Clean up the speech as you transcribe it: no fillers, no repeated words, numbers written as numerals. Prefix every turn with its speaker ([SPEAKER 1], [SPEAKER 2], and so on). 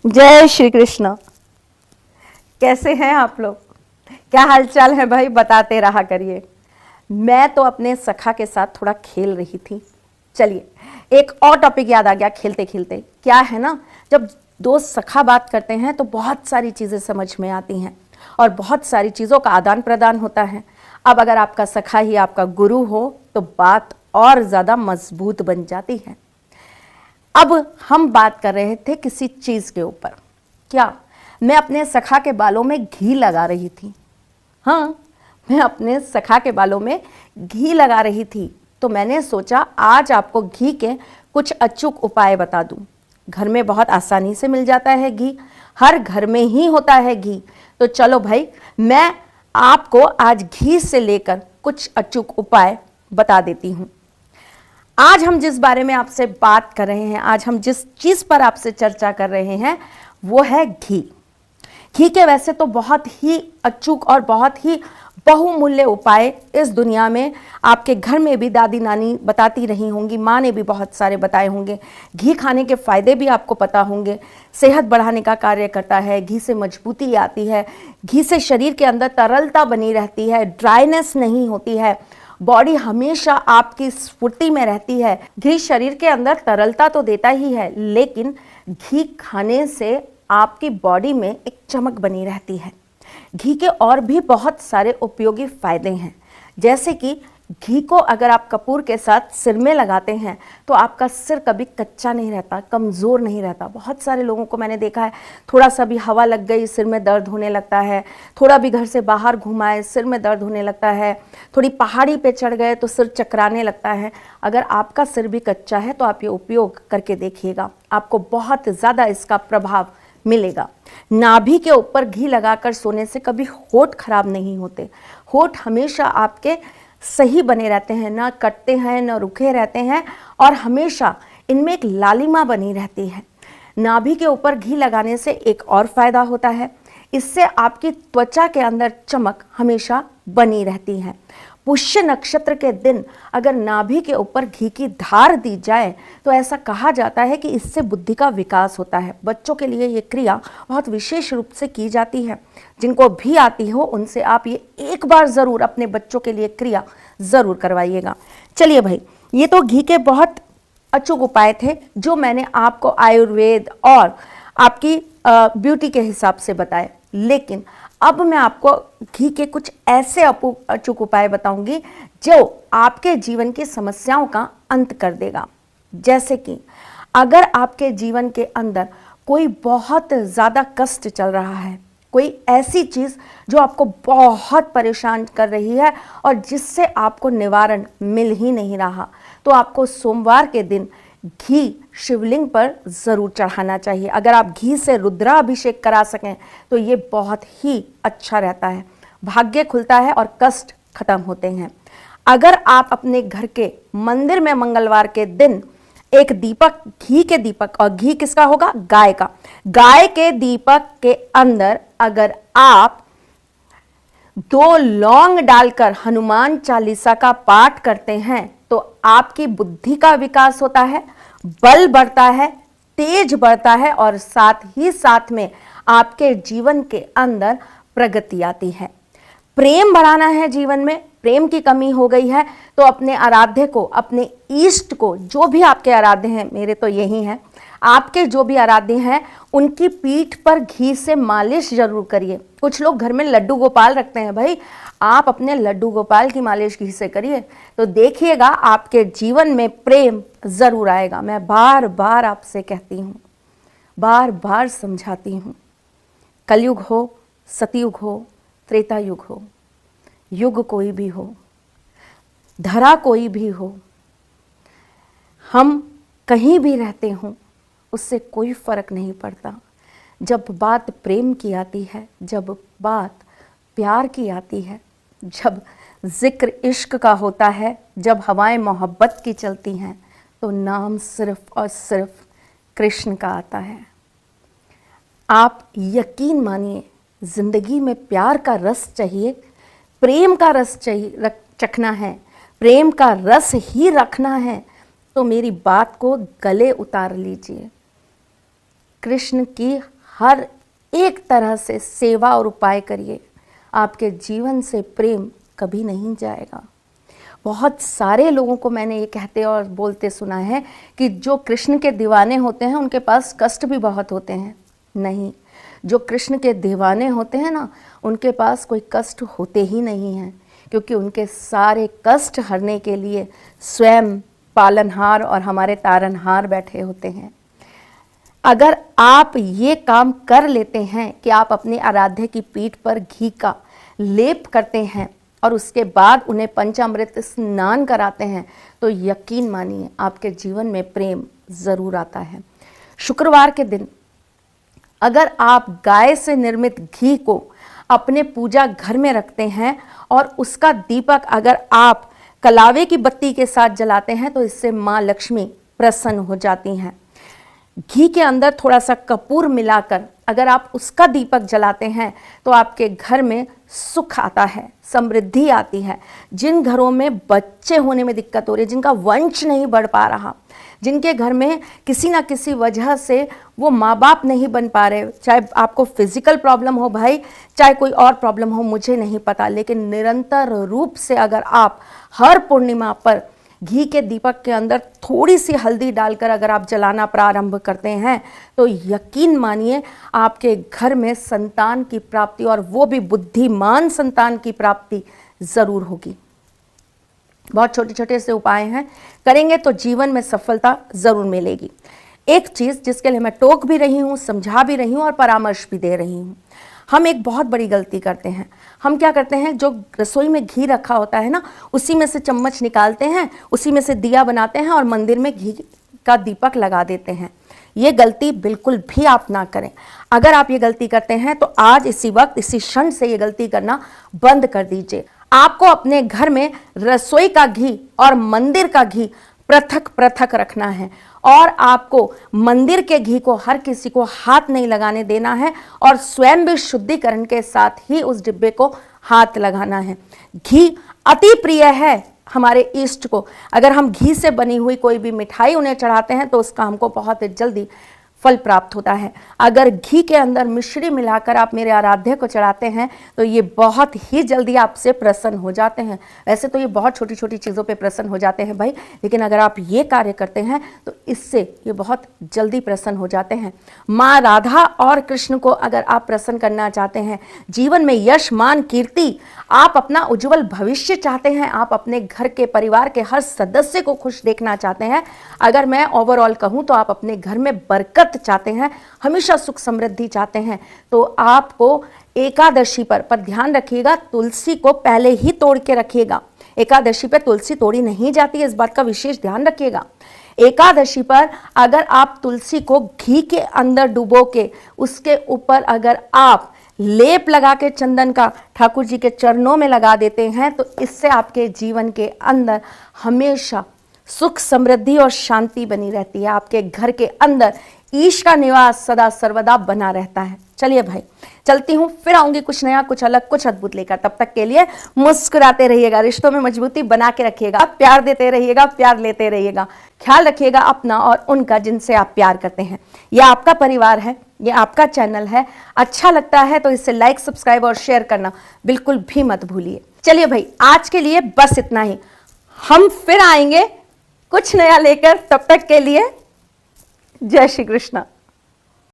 [SPEAKER 1] जय श्री कृष्ण। कैसे हैं आप लोग? क्या हालचाल है भाई? बताते रहा करिए। मैं तो अपने सखा के साथ थोड़ा खेल रही थी। चलिए, एक और टॉपिक याद आ गया खेलते खेलते। क्या है ना, जब दो सखा बात करते हैं तो बहुत सारी चीज़ें समझ में आती हैं और बहुत सारी चीज़ों का आदान प्रदान होता है। अब अगर आपका सखा ही आपका गुरु हो तो बात और ज़्यादा मजबूत बन जाती है। अब हम बात कर रहे थे किसी चीज के ऊपर। क्या मैं अपने सखा के बालों में घी लगा रही थी? हाँ, मैं अपने सखा के बालों में घी लगा रही थी। तो मैंने सोचा आज आपको घी के कुछ अचूक उपाय बता दूं। घर में बहुत आसानी से मिल जाता है घी, हर घर में ही होता है घी। तो चलो भाई, मैं आपको आज घी से लेकर कुछ अचूक उपाय बता देती हूं। आज हम जिस बारे में आपसे बात कर रहे हैं, आज हम जिस चीज पर आपसे चर्चा कर रहे हैं वो है घी। घी के वैसे तो बहुत ही अचूक और बहुत ही बहुमूल्य उपाय इस दुनिया में आपके घर में भी दादी नानी बताती रही होंगी, माँ ने भी बहुत सारे बताए होंगे। घी खाने के फायदे भी आपको पता होंगे। सेहत बढ़ाने का कार्य करता है, घी से मजबूती आती है, घी से शरीर के अंदर तरलता बनी रहती है, ड्राइनेस नहीं होती है, बॉडी हमेशा आपकी स्फूर्ति में रहती है। घी शरीर के अंदर तरलता तो देता ही है, लेकिन घी खाने से आपकी बॉडी में एक चमक बनी रहती है। घी के और भी बहुत सारे उपयोगी फायदे हैं, जैसे कि घी को अगर आप कपूर के साथ सिर में लगाते हैं तो आपका सिर कभी कच्चा नहीं रहता, कमज़ोर नहीं रहता। बहुत सारे लोगों को मैंने देखा है, थोड़ा सा भी हवा लग गई सिर में दर्द होने लगता है, थोड़ा भी घर से बाहर घुमाए सिर में दर्द होने लगता है, थोड़ी पहाड़ी पे चढ़ गए तो सिर चकराने लगता है। अगर आपका सिर भी कच्चा है तो आप ये उपयोग करके देखिएगा, आपको बहुत ज़्यादा इसका प्रभाव मिलेगा। नाभि के ऊपर घी लगाकर सोने से कभी होठ खराब नहीं होते। होठ हमेशा आपके सही बने रहते हैं, ना कटते हैं ना रुखे रहते हैं, और हमेशा इनमें एक लालिमा बनी रहती है। नाभि के ऊपर घी लगाने से एक और फायदा होता है, इससे आपकी त्वचा के अंदर चमक हमेशा बनी रहती है। पुष्य नक्षत्र के दिन अगर नाभि के ऊपर घी की धार दी जाए तो ऐसा कहा जाता है कि इससे बुद्धि का विकास होता है। बच्चों के लिए ये क्रिया बहुत विशेष रूप से की जाती है। जिनको भी आती हो उनसे आप ये एक बार ज़रूर अपने बच्चों के लिए क्रिया ज़रूर करवाइएगा। चलिए भाई, ये तो घी के बहुत अचूक उपाय थे जो मैंने आपको आयुर्वेद और आपकी ब्यूटी के हिसाब से बताए। लेकिन अब मैं आपको घी के कुछ ऐसे अचूक उपाय बताऊंगी जो आपके जीवन की समस्याओं का अंत कर देगा। जैसे कि अगर आपके जीवन के अंदर कोई बहुत ज़्यादा कष्ट चल रहा है, कोई ऐसी चीज़ जो आपको बहुत परेशान कर रही है और जिससे आपको निवारण मिल ही नहीं रहा, तो आपको सोमवार के दिन घी शिवलिंग पर ज़रूर चढ़ाना चाहिए। अगर आप घी से रुद्राभिषेक करा सकें तो ये बहुत ही अच्छा रहता है, भाग्य खुलता है और कष्ट खत्म होते हैं। अगर आप अपने घर के मंदिर में मंगलवार के दिन एक दीपक, घी के दीपक, और घी किसका होगा? गाय का। गाय के दीपक के अंदर अगर आप 2 लौंग डालकर हनुमान चालीसा का पाठ करते हैं तो आपकी बुद्धि का विकास होता है, बल बढ़ता है, तेज बढ़ता है, और साथ ही साथ में आपके जीवन के अंदर प्रगति आती है। प्रेम बढ़ाना है जीवन में, प्रेम की कमी हो गई है तो अपने आराध्य को, अपने ईष्ट को, जो भी आपके आराध्य हैं, मेरे तो यही हैं, आपके जो भी आराध्य हैं उनकी पीठ पर घी से मालिश जरूर करिए। कुछ लोग घर में लड्डू गोपाल रखते हैं, भाई आप अपने लड्डू गोपाल की मालिश घी से करिए तो देखिएगा आपके जीवन में प्रेम जरूर आएगा। मैं बार बार आपसे कहती हूँ, बार बार समझाती हूँ, कलयुग हो, सतयुग हो, त्रेता युग हो, युग कोई भी हो, धरा कोई भी हो, हम कहीं भी रहते हों, उससे कोई फर्क नहीं पड़ता। जब बात प्रेम की आती है, जब बात प्यार की आती है, जब जिक्र इश्क का होता है, जब हवाएं मोहब्बत की चलती हैं, तो नाम सिर्फ और सिर्फ कृष्ण का आता है। आप यकीन मानिए, जिंदगी में प्यार का रस चाहिए, प्रेम का रस चाहिए, चखना है, प्रेम का रस ही रखना है, तो मेरी बात को गले उतार लीजिए। कृष्ण की हर एक तरह से सेवा और उपाय करिए, आपके जीवन से प्रेम कभी नहीं जाएगा। बहुत सारे लोगों को मैंने ये कहते और बोलते सुना है कि जो कृष्ण के दीवाने होते हैं उनके पास कष्ट भी बहुत होते हैं। नहीं, जो कृष्ण के दीवाने होते हैं ना, उनके पास कोई कष्ट होते ही नहीं हैं, क्योंकि उनके सारे कष्ट हरने के लिए स्वयं पालनहार और हमारे तारनहार बैठे होते हैं। अगर आप ये काम कर लेते हैं कि आप अपने आराध्य की पीठ पर घी का लेप करते हैं और उसके बाद उन्हें पंचामृत स्नान कराते हैं, तो यकीन मानिए आपके जीवन में प्रेम ज़रूर आता है। शुक्रवार के दिन अगर आप गाय से निर्मित घी को अपने पूजा घर में रखते हैं और उसका दीपक अगर आप कलावे की बत्ती के साथ जलाते हैं, तो इससे माँ लक्ष्मी प्रसन्न हो जाती हैं। घी के अंदर थोड़ा सा कपूर मिलाकर अगर आप उसका दीपक जलाते हैं, तो आपके घर में सुख आता है, समृद्धि आती है। जिन घरों में बच्चे होने में दिक्कत हो रही है, जिनका वंश नहीं बढ़ पा रहा, जिनके घर में किसी ना किसी वजह से वो माँ बाप नहीं बन पा रहे, चाहे आपको फिजिकल प्रॉब्लम हो भाई, चाहे कोई और प्रॉब्लम हो, मुझे नहीं पता, लेकिन निरंतर रूप से अगर आप हर पूर्णिमा पर घी के दीपक के अंदर थोड़ी सी हल्दी डालकर अगर आप जलाना प्रारंभ करते हैं, तो यकीन मानिए आपके घर में संतान की प्राप्ति, और वो भी बुद्धिमान संतान की प्राप्ति ज़रूर होगी। बहुत छोटे छोटे से उपाय हैं, करेंगे तो जीवन में सफलता ज़रूर मिलेगी। एक चीज़ जिसके लिए मैं टोक भी रही हूँ, समझा भी रही हूँ और परामर्श भी दे रही हूँ। हम एक बहुत बड़ी गलती करते हैं। हम क्या करते हैं, जो रसोई में घी रखा होता है ना, उसी में से चम्मच निकालते हैं, उसी में से दिया बनाते हैं और मंदिर में घी का दीपक लगा देते हैं। ये गलती बिल्कुल भी आप ना करें। अगर आप ये गलती करते हैं तो आज इसी वक्त इसी क्षण से ये गलती करना बंद कर दीजिए। आपको अपने घर में रसोई का घी और मंदिर का घी पृथक पृथक रखना है, और आपको मंदिर के घी को हर किसी को हाथ नहीं लगाने देना है, और स्वयं भी शुद्धिकरण के साथ ही उस डिब्बे को हाथ लगाना है। घी अति प्रिय है हमारे इष्ट को। अगर हम घी से बनी हुई कोई भी मिठाई उन्हें चढ़ाते हैं तो उसका हमको बहुत जल्दी फल प्राप्त होता है। अगर घी के अंदर मिश्री मिलाकर आप मेरे आराध्य को चढ़ाते हैं, तो ये बहुत ही जल्दी आपसे प्रसन्न हो जाते हैं। वैसे तो ये बहुत छोटी छोटी चीज़ों पे प्रसन्न हो जाते हैं भाई, लेकिन अगर आप ये कार्य करते हैं तो इससे ये बहुत जल्दी प्रसन्न हो जाते हैं। माँ राधा और कृष्ण को अगर आप प्रसन्न करना चाहते हैं, जीवन में यश मान कीर्ति, आप अपना उज्जवल भविष्य चाहते हैं, आप अपने घर के परिवार के हर सदस्य को खुश देखना चाहते हैं, अगर मैं ओवरऑल कहूँ तो आप अपने घर में बरकत चाहते हैं, हमेशा सुख समृद्धि चाहते हैं, तो आपको एकादशी पर ध्यान रखिएगा, तुलसी को पहले ही तोड़ के रखिएगा। एकादशी पर तुलसी तोड़ी नहीं जाती है, इस बात का विशेष ध्यान रखिएगा। एकादशी पर अगर आप तुलसी को घी के अंदर डुबो के उसके ऊपर अगर आप लेप लगा के चंदन का ठाकुर जी के चरणों में लगा देते हैं, तो इससे आपके जीवन के अंदर हमेशा सुख समृद्धि और शांति बनी रहती है। आपके घर के अंदर ईश का निवास सदा सर्वदा बना रहता है। चलिए भाई, चलती हूँ, फिर आऊंगी कुछ नया, कुछ अलग, कुछ अद्भुत लेकर। तब तक के लिए मुस्कुराते रहिएगा, रिश्तों में मजबूती बना के रखिएगा, प्यार देते रहिएगा, प्यार लेते रहिएगा, ख्याल रखिएगा अपना और उनका जिनसे आप प्यार करते हैं। यह आपका परिवार है, ये आपका चैनल है। अच्छा लगता है तो इसे लाइक, सब्सक्राइब और शेयर करना बिल्कुल भी मत भूलिए। चलिए भाई, आज के लिए बस इतना ही। हम फिर आएंगे कुछ नया लेकर, तब तक के लिए जय श्री कृष्ण।